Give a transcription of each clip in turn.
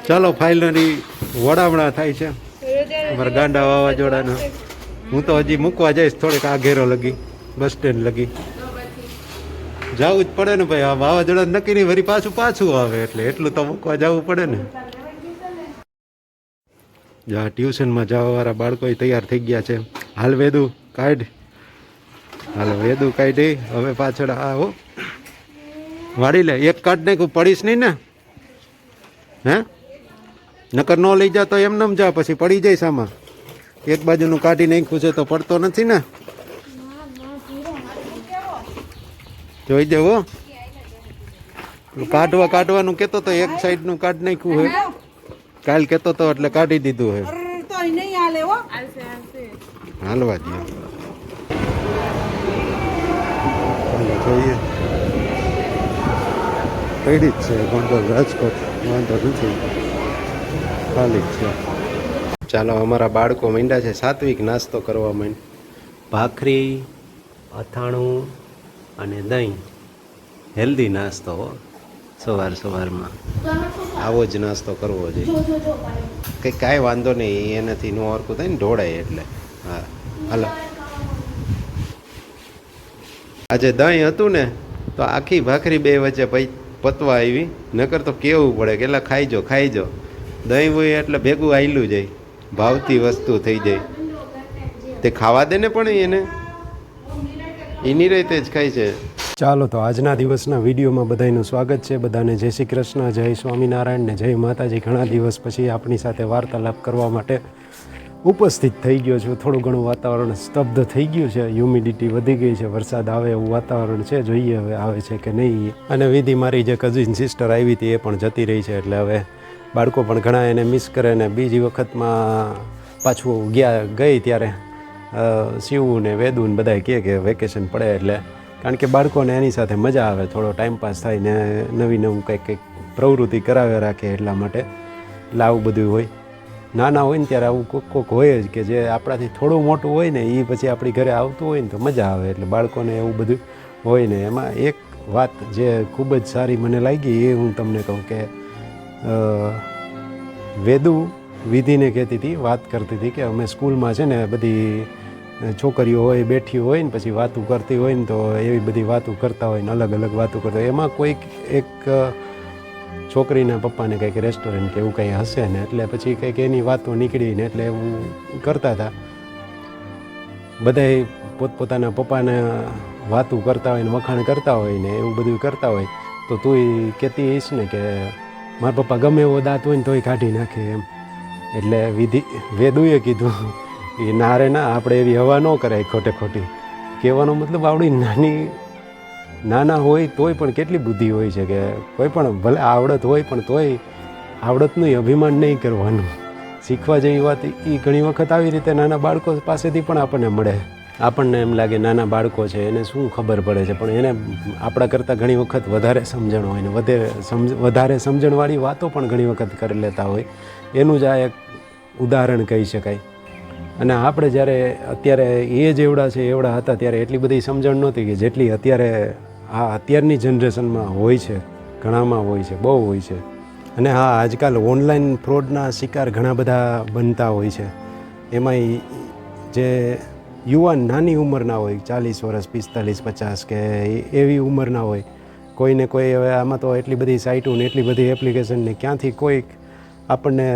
ચાલો ફાઇનલી વડામણા થાય છે અમારા ગાંડા વાવાઝોડાના. હું તો હજી મૂકવા જઈશ થોડીક આ ઘેરો લગી, બસ સ્ટેન્ડ લગી જવું જ પડે ને ભાઈ. આ વાવાઝોડા નક્કી નહીં, વળી પાછું આવે એટલે એટલું તો મૂકવા જવું પડે ને. જા ટ્યુશનમાં જવાવાળા બાળકો તૈયાર થઈ ગયા છે. હાલ વેદુ કાઢ, હાલ વેદુ કાઢી. હવે પાછળ આવો વાળી લે. એક કાઢ નાખું, પડીશ નહીં ને? હે નકર ન લઈ જા તો એમને જા, પછી પડી જઈશ આમાં. એક બાજુનું કાઢી નાખ્યું છે તો પડતો નથી ને? જોઈ દેવો. કાઢવાનું કેતો તો એક સાઈડનું કાઢ નાખ્યું હોય. કાલ કેતો તો એટલે કાઢી દીધું હોય. હાલવા દે જોઈએ. પડી જ છે ગોંડલ રાજકોટ, વાંધો નથી, ખાલી જ છે. ચાલો અમારા બાળકો માંડ્યા છે સાત્વિક નાસ્તો કરવા માંડ. ભાખરી, અથાણું અને દહીં. હેલ્ધી નાસ્તો સવારમાં આવો જ નાસ્તો કરવો જોઈએ. કંઈ કાંઈ વાંધો નહીં, એનાથી નો હરકું થાય ને ઢોળાય એટલે. હા હાલો. આજે દહીં હતું ને તો આખી ભાખરી બે વચ્ચે પતવા આવી, નકર તો કેવું પડે કે એટલે ખાઈજો. દહીં હોય એટલે ભેગું આયલું જાય, ભાવતી વસ્તુ થઈ જાય. તે ખાવા દે ને પણ એને એની રીતે જ ખાય છે. ચાલો તો આજના દિવસના વિડીયોમાં બધાનું સ્વાગત છે. બધાને જય શ્રી કૃષ્ણ, જય સ્વામિનારાયણ ને જય માતાજી. ઘણા દિવસ પછી આપણી સાથે વાર્તાલાપ કરવા માટે ઉપસ્થિત થઈ ગયો છું. થોડું ઘણું વાતાવરણ સ્તબ્ધ થઈ ગયું છે, હ્યુમિડિટી વધી ગઈ છે, વરસાદ આવે એવું વાતાવરણ છે. જોઈએ હવે આવે છે કે નહીં. અને વિધિ મારી જે કઝિન સિસ્ટર આવી હતી એ પણ જતી રહી છે, એટલે હવે બાળકો પણ ઘણા એને મિસ કરે. ને બીજી વખતમાં પાછું ગઈ ત્યારે શિવું ને વેદુ ને બધા કહે કે વેકેશન પડે એટલે, કારણ કે બાળકોને એની સાથે મજા આવે, થોડો ટાઈમપાસ થાય ને નવું કંઈક પ્રવૃત્તિ કરાવે રાખે, એટલા માટે. એટલે આવું બધું હોય. નાના હોય ને ત્યારે આવું કોક હોય જ કે જે આપણાથી થોડું મોટું હોય ને એ પછી આપણી ઘરે આવતું હોય ને તો મજા આવે. એટલે બાળકોને એવું બધું હોય ને. એમાં એક વાત જે ખૂબ જ સારી મને લાગી એ હું તમને કહું કે વેદુ વિધિને કહેતી હતી, વાત કરતી હતી કે અમે સ્કૂલમાં છે ને બધી છોકરીઓ હોય બેઠી હોય ને પછી વાતું કરતી હોય ને તો એવી બધી વાતું કરતા હોય ને અલગ અલગ વાતું કરતા હોય. એમાં કોઈક એક છોકરીના પપ્પાને કંઈક રેસ્ટોરન્ટ કે એવું કંઈ હશે ને એટલે પછી કંઈક એની વાતો નીકળી ને એટલે એવું કરતા હતા. બધાય પોતપોતાના પપ્પાને વાતું કરતા હોય ને વખાણ કરતા હોય ને એવું બધું કરતા હોય તો તું કહેતી હઈશ ને કે મારા પપ્પા ગમે એવો દાંત હોય ને તોય કાઢી નાખે એમ. એટલે વેદુએ કીધું એ ના રે ના, આપણે એવી હવા ન કરાય ખોટી. કહેવાનો મતલબ આવડી નાના હોય તોય પણ કેટલી બુદ્ધિ હોય છે કે કોઈ પણ ભલે આવડત હોય પણ તોય આવડતનું અભિમાન નહીં કરવાનું. શીખવા જેવી વાત એ ઘણી વખત આવી રીતે નાના બાળકો પાસેથી પણ આપણને મળે. આપણને એમ લાગે નાના બાળકો છે એને શું ખબર પડે છે, પણ એને આપણા કરતાં ઘણી વખત વધારે સમજણ હોય ને વધારે સમજણવાળી વાતો પણ ઘણી વખત કરી લેતા હોય. એનું જ આ એક ઉદાહરણ કહી શકાય. અને આપણે જ્યારે અત્યારે એવડા હતા ત્યારે એટલી બધી સમજણ નહોતી કે જેટલી અત્યારની જનરેશનમાં હોય છે. ઘણામાં હોય છે, બહુ હોય છે. અને હા, આજકાલ ઓનલાઈન ફ્રોડના શિકાર ઘણા બધા બનતા હોય છે. એમાંય જે યુવાન નાની ઉંમરના હોય, 40 વર્ષ 45 50 કે એવી ઉંમરના હોય, કોઈને કોઈ હવે આમાં તો એટલી બધી સાઇટો ને એટલી બધી એપ્લિકેશન ને ક્યાંથી કોઈક આપણને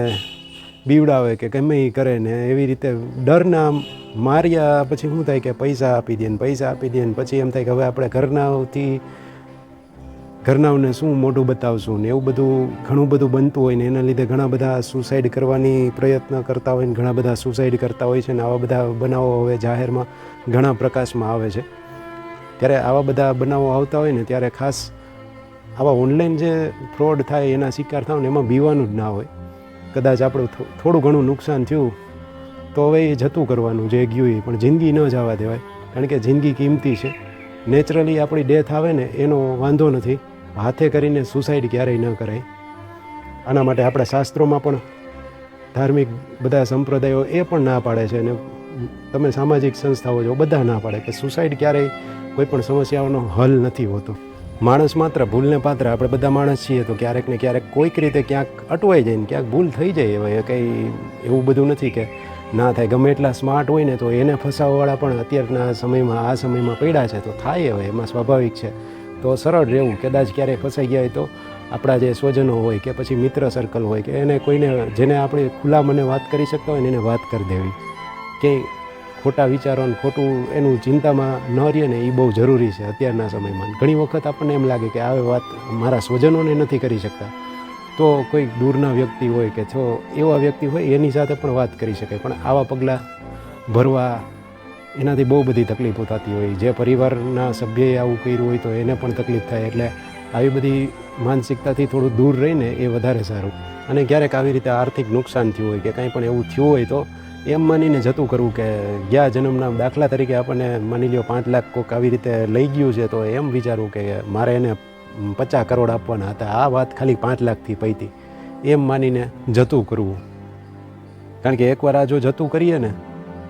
બીવડાવે કે ગમે એ કરે ને એવી રીતે ડરના માર્યા પછી શું થાય કે પૈસા આપી દે ને પછી એમ થાય કે હવે આપણે ઘરનાઓને શું મોઢું બતાવશું ને એવું બધું ઘણું બધું બનતું હોય ને એના લીધે ઘણા બધા સુસાઇડ કરવાની પ્રયત્ન કરતા હોય ને ઘણા બધા સુસાઇડ કરતા હોય છે. ને આવા બધા બનાવો હવે જાહેરમાં ઘણા પ્રકાશમાં આવે છે. ત્યારે આવા બધા બનાવો આવતા હોય ને ત્યારે ખાસ આવા ઓનલાઈન જે ફ્રોડ થાય એના શિકાર થાવ ને એમાં બીવાનું જ ના હોય. કદાચ આપણું થોડું ઘણું નુકસાન થયું તો હવે એ જતું કરવાનું જે ગયું એ, પણ જિંદગી ન જવા દેવાય, કારણ કે જિંદગી કિંમતી છે. નેચરલી આપણી ડેથ આવે ને એનો વાંધો નથી, હાથે કરીને સુસાઇડ ક્યારેય ન કરાય. આના માટે આપણા શાસ્ત્રોમાં પણ ધાર્મિક બધા સંપ્રદાયો એ પણ ના પાડે છે. અને તમે સામાજિક સંસ્થાઓ જો બધા ના પાડે કે સુસાઇડ ક્યારેય કોઈ પણ સમસ્યાઓનો હલ નથી હોતો. માણસ માત્ર ભૂલને પાત્ર, આપણે બધા માણસ છીએ તો ક્યારેક ને ક્યારેક કોઈક રીતે ક્યાંક અટવાઈ જાય ને ક્યાંક ભૂલ થઈ જાય. હવે કંઈ એવું બધું નથી કે ના થાય. ગમે એટલા સ્માર્ટ હોય ને તો એને ફસાવવાવાળા પણ અત્યારના સમયમાં આ સમયમાં પડ્યા છે, તો થાય. હવે એમાં સ્વાભાવિક છે. તો સરળ રહેવું. કદાચ ક્યારેય ફસાઈ ગયા હોય તો આપણા જે સ્વજનો હોય કે પછી મિત્ર સર્કલ હોય કે એને કોઈને જેને આપણે ખુલ્લા મને વાત કરી શકતા હોય ને એને વાત કરી દેવી. કે ખોટા વિચારો ને ખોટું એનું ચિંતામાં ન રહીએ ને એ બહુ જરૂરી છે અત્યારના સમયમાં. ઘણી વખત આપણને એમ લાગે કે આ વાત મારા સ્વજનોને નથી કરી શકતા, તો કોઈ દૂરના વ્યક્તિ હોય કે જો એવા વ્યક્તિ હોય એની સાથે પણ વાત કરી શકાય. પણ આવા પગલાં ભરવા એનાથી બહુ બધી તકલીફો થતી હોય. જે પરિવારના સભ્યએ આવું કર્યું હોય તો એને પણ તકલીફ થાય. એટલે આવી બધી માનસિકતાથી થોડું દૂર રહીને એ વધારે સારું. અને ક્યારેક આવી રીતે આર્થિક નુકસાન થયું હોય કે કંઈ પણ એવું થયું હોય તો એમ માનીને જતું કરવું કે ગયા જન્મના દાખલા તરીકે આપણને માની લ્યો 5 લાખ કોઈક આવી રીતે લઈ ગયું છે તો એમ વિચારવું કે મારે એને 50 કરોડ આપવાના હતા, આ વાત ખાલી 5 લાખથી પૈતી, એમ માનીને જતું કરવું. કારણ કે એકવાર આ જો જતું કરીએ ને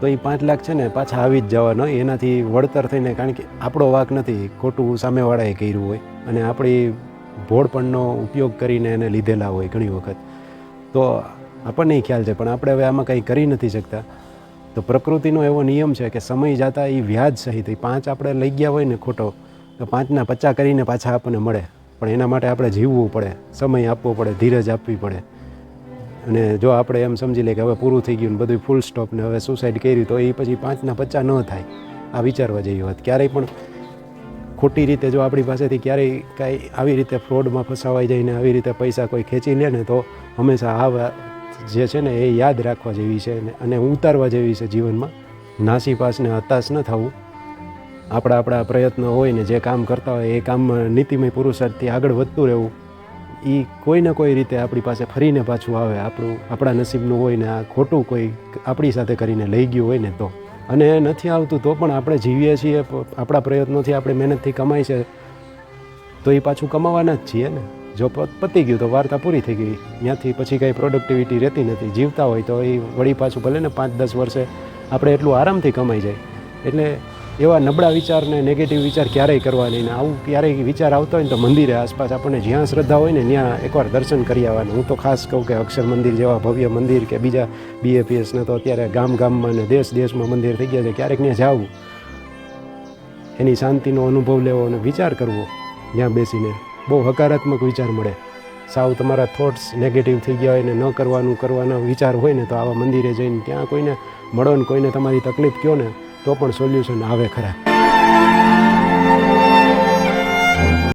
તો એ 5 લાખ છે ને પાછા આવી જ જવાના, એનાથી વળતર થઈને. કારણ કે આપણો વાંક નથી, ખોટું સામેવાળાએ કર્યું હોય અને આપણી ભોળપણનો ઉપયોગ કરીને એને લીધેલા હોય ઘણી વખત. તો આપણને ખ્યાલ છે, પણ આપણે હવે આમાં કંઈ કરી નથી શકતા. તો પ્રકૃતિનો એવો નિયમ છે કે સમય જતાં એ વ્યાજ સહિત 5 આપણે લઈ ગયા હોય ને ખોટો, તો 5ના 50 કરીને પાછા આપણને મળે. પણ એના માટે આપણે જીવવું પડે, સમય આપવો પડે, ધીરજ આપવી પડે. અને જો આપણે એમ સમજી લઈએ કે હવે પૂરું થઈ ગયું ને બધું ફૂલ સ્ટોપ ને હવે સુસાઇડ કરી, તો એ પછી 5ના 50 ન થાય. આ વિચારવા જેવી વાત. ક્યારેય પણ ખોટી રીતે જો આપણી પાસેથી ક્યારેય કાંઈ આવી રીતે ફ્રોડમાં ફસાવાઈ જાય ને આવી રીતે પૈસા કોઈ ખેંચી લે ને તો હંમેશા આ જે છે ને એ યાદ રાખવા જેવી છે અને ઉતારવા જેવી છે જીવનમાં. નાસીપાસ ને હતાશ ન થવું. આપણા પ્રયત્નો હોય ને જે કામ કરતા હોય એ કામમાં નીતિમય પુરુષાર્થથી આગળ વધતું રહેવું. એ કોઈ ને કોઈ રીતે આપણી પાસે ફરીને પાછું આવે. આપણા નસીબનું હોય ને આ ખોટું કોઈ આપણી સાથે કરીને લઈ ગયું હોય ને તો. અને નથી આવતું તો પણ આપણે જીવીએ છીએ, આપણા પ્રયત્નોથી આપણે મહેનતથી કમાય છે તો એ પાછું કમાવાના જ છીએ ને. જો પતી ગયું તો વાર્તા પૂરી થઈ ગઈ. ત્યાંથી પછી કાંઈ પ્રોડક્ટિવિટી રહેતી નથી. જીવતા હોય તો એ વળી પાછું ભલે ને 5-10 વર્ષે આપણે એટલું આરામથી કમાઈ જાય. એટલે એવા નબળા વિચારને નેગેટિવ વિચાર ક્યારેય કરવા નહીં. ને આવું ક્યારેય વિચાર આવતો હોય ને તો મંદિરે આસપાસ આપણને જ્યાં શ્રદ્ધા હોય ને ત્યાં એકવાર દર્શન કરી આવવાનું. હું તો ખાસ કહું કે અક્ષર મંદિર જેવા ભવ્ય મંદિર કે બીજા BAPSને તો અત્યારે ગામમાં ને દેશમાં મંદિર થઈ ગયા છે. ક્યારેક ત્યાં જાવું, એની શાંતિનો અનુભવ લેવો અને વિચાર કરવો ત્યાં બેસીને, બહુ હકારાત્મક વિચાર મળે. સાવ તમારા થોટ્સ નેગેટિવ થઈ ગયા હોય ને ન કરવાના વિચાર હોય ને તો આવા મંદિરે જઈને ત્યાં કોઈને મળો ને કોઈને તમારી તકલીફ કહો ને તો પણ સોલ્યુશન આવે ખરા.